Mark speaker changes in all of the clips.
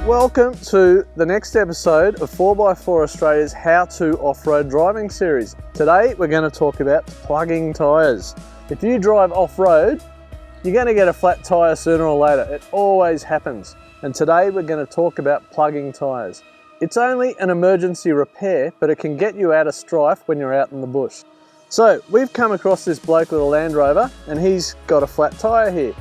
Speaker 1: Welcome to the next episode of 4x4 Australia's How to Off-Road Driving series. Today we're going to talk about plugging tyres. If you drive off-road, you're going to get a flat tyre sooner or later. It always happens. And today we're going to talk about plugging tyres. It's only an emergency repair, but it can get you out of strife when you're out in the bush. So we've come across this bloke with a Land Rover and he's got a flat tyre here.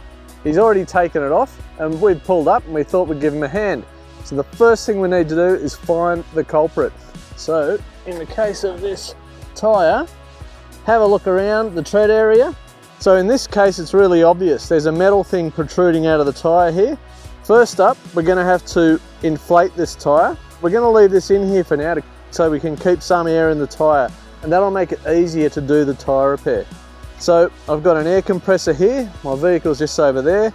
Speaker 1: He's already taken it off and we've pulled up and we thought we'd give him a hand. So the first thing we need to do is find the culprit. So in the case of this tyre, have a look around the tread area. So in this case it's really obvious. There's a metal thing protruding out of the tyre here. First up, we're going to have to inflate this tyre. We're going to leave this in here for now so we can keep some air in the tyre, and that'll make it easier to do the tyre repair. So I've got an air compressor here, my vehicle's just over there,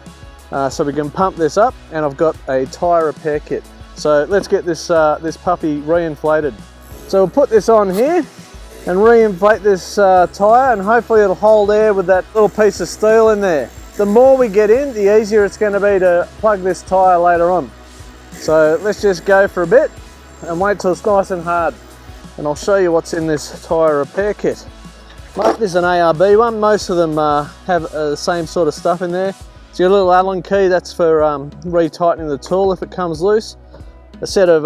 Speaker 1: so we can pump this up, and I've got a tyre repair kit. So let's get this puppy re-inflated. So we'll put this on here and re-inflate this tyre, and hopefully it'll hold air with that little piece of steel in there. The more we get in, the easier it's going to be to plug this tyre later on. So let's just go for a bit and wait till it's nice and hard. And I'll show you what's in this tyre repair kit. This is an ARB one. Most of them have the same sort of stuff in there. So your little Allen key, that's for retightening the tool if it comes loose. A set of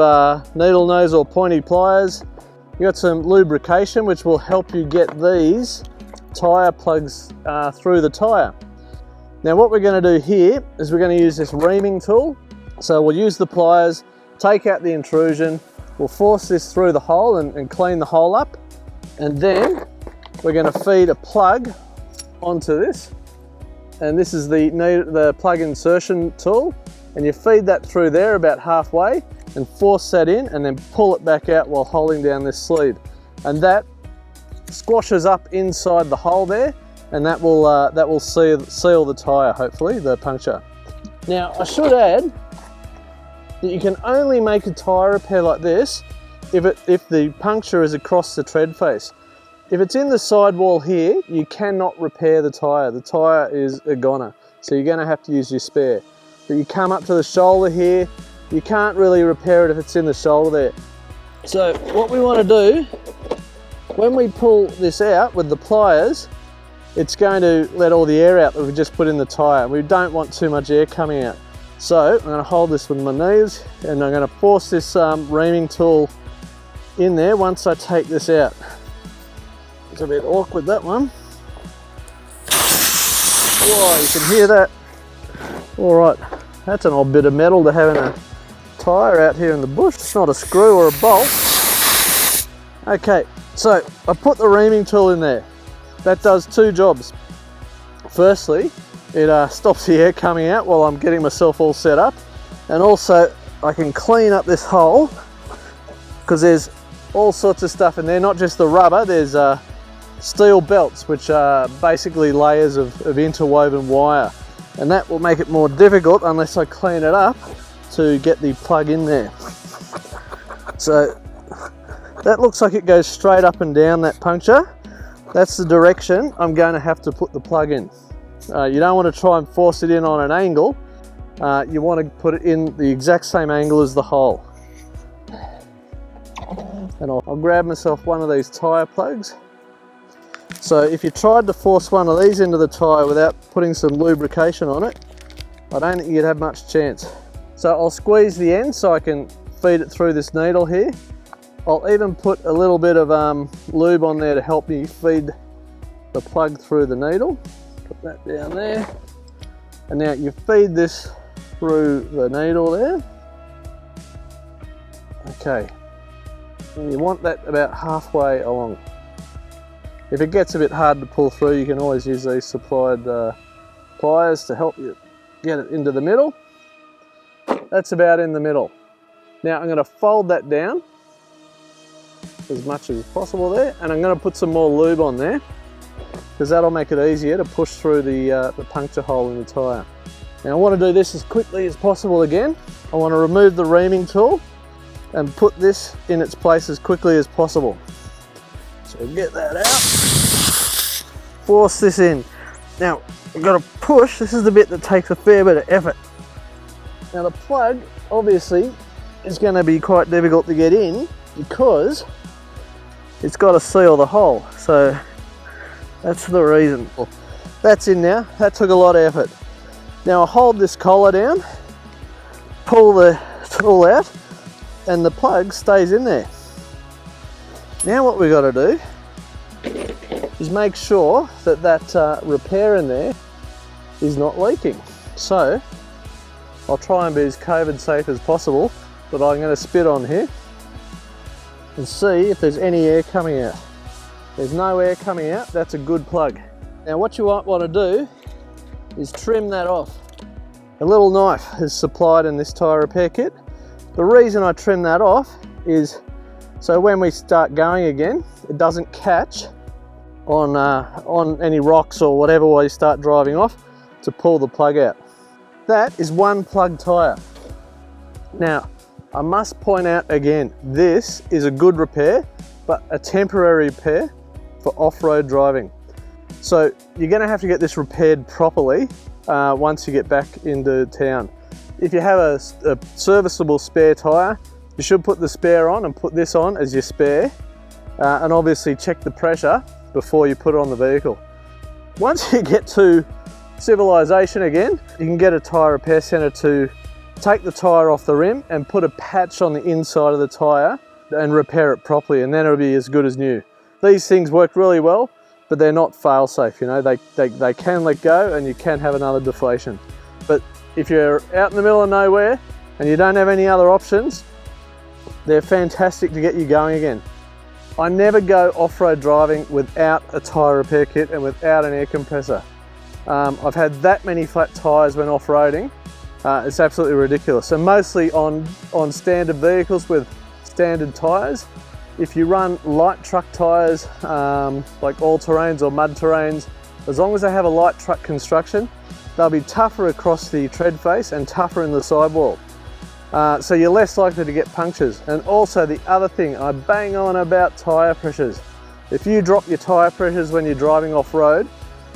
Speaker 1: needle nose or pointy pliers. You got some lubrication which will help you get these tyre plugs through the tyre. Now what we're going to do here is we're going to use this reaming tool. So we'll use the pliers, take out the intrusion, we'll force this through the hole and clean the hole up, and then we're going to feed a plug onto this, and this is the plug insertion tool, and you feed that through there about halfway and force that in and then pull it back out while holding down this sleeve, and that squashes up inside the hole there, and that will seal the tyre, hopefully, the puncture. Now I should add that you can only make a tyre repair like this if the puncture is across the tread face. If it's in the sidewall here, you cannot repair the tyre. The tyre is a goner, so you're going to have to use your spare. But you come up to the shoulder here, you can't really repair it if it's in the shoulder there. So what we want to do, when we pull this out with the pliers, it's going to let all the air out that we just put in the tyre. We don't want too much air coming out. So I'm going to hold this with my knees and I'm going to force this reaming tool in there once I take this out. It's a bit awkward, that one. Whoa, you can hear that. All right, that's an odd bit of metal to have in a tyre out here in the bush. It's not a screw or a bolt. Okay, so I put the reaming tool in there. That does two jobs. Firstly, it stops the air coming out while I'm getting myself all set up, and also I can clean up this hole because there's all sorts of stuff in there, not just the rubber. There's steel belts, which are basically layers of interwoven wire, and that will make it more difficult unless I clean it up to get the plug in there. So that looks like it goes straight up and down, that puncture. That's the direction I'm going to have to put the plug in. You don't want to try and force it in on an angle. You want to put it in the exact same angle as the hole. And I'll grab myself one of these tyre plugs. So if you tried to force one of these into the tyre without putting some lubrication on it, I don't think you'd have much chance. So I'll squeeze the end so I can feed it through this needle here. I'll even put a little bit of lube on there to help me feed the plug through the needle. Put that down there. And now you feed this through the needle there. Okay. And you want that about halfway along. If it gets a bit hard to pull through, you can always use these supplied pliers to help you get it into the middle. That's about in the middle. Now I'm going to fold that down as much as possible there, and I'm going to put some more lube on there because that'll make it easier to push through the puncture hole in the tyre. Now I want to do this as quickly as possible again. I want to remove the reaming tool and put this in its place as quickly as possible. So get that out, force this in. Now I've got to push, this is the bit that takes a fair bit of effort. Now the plug obviously is going to be quite difficult to get in because it's got to seal the hole, so that's the reason. That's in now. That took a lot of effort. Now I hold this collar down, pull the tool out, and the plug stays in there. Now what we've got to do is make sure that that repair in there is not leaking. So I'll try and be as COVID safe as possible, but I'm going to spit on here and see if there's any air coming out. There's no air coming out, that's a good plug. Now what you might want to do is trim that off. A little knife is supplied in this tyre repair kit. The reason I trim that off is so when we start going again, it doesn't catch on any rocks or whatever while you start driving off to pull the plug out. That is one plug tyre. Now, I must point out again, this is a good repair, but a temporary repair for off-road driving. So you're going to have to get this repaired properly once you get back into town. If you have a serviceable spare tyre, you should put the spare on and put this on as your spare, and obviously check the pressure before you put it on the vehicle. Once you get to civilization again, you can get a tyre repair centre to take the tyre off the rim and put a patch on the inside of the tyre and repair it properly, and then it'll be as good as new. These things work really well, but they're not fail safe, you know, they can let go and you can have another deflation. But if you're out in the middle of nowhere and you don't have any other options, they're fantastic to get you going again. I never go off-road driving without a tyre repair kit and without an air compressor. I've had that many flat tyres when off-roading. It's absolutely ridiculous. So mostly on standard vehicles with standard tyres. If you run light truck tyres, like all-terrains or mud terrains, as long as they have a light truck construction, they'll be tougher across the tread face and tougher in the sidewall. So you're less likely to get punctures. And also the other thing, I bang on about tyre pressures. If you drop your tyre pressures when you're driving off-road,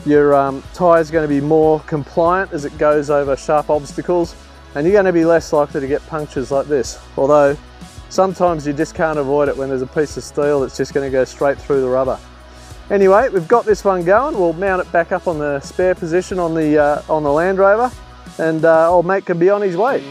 Speaker 1: your tyre's going to be more compliant as it goes over sharp obstacles, and you're going to be less likely to get punctures like this. Although sometimes you just can't avoid it when there's a piece of steel that's just going to go straight through the rubber. Anyway, we've got this one going. We'll mount it back up on the spare position on the Land Rover, and old mate can be on his way.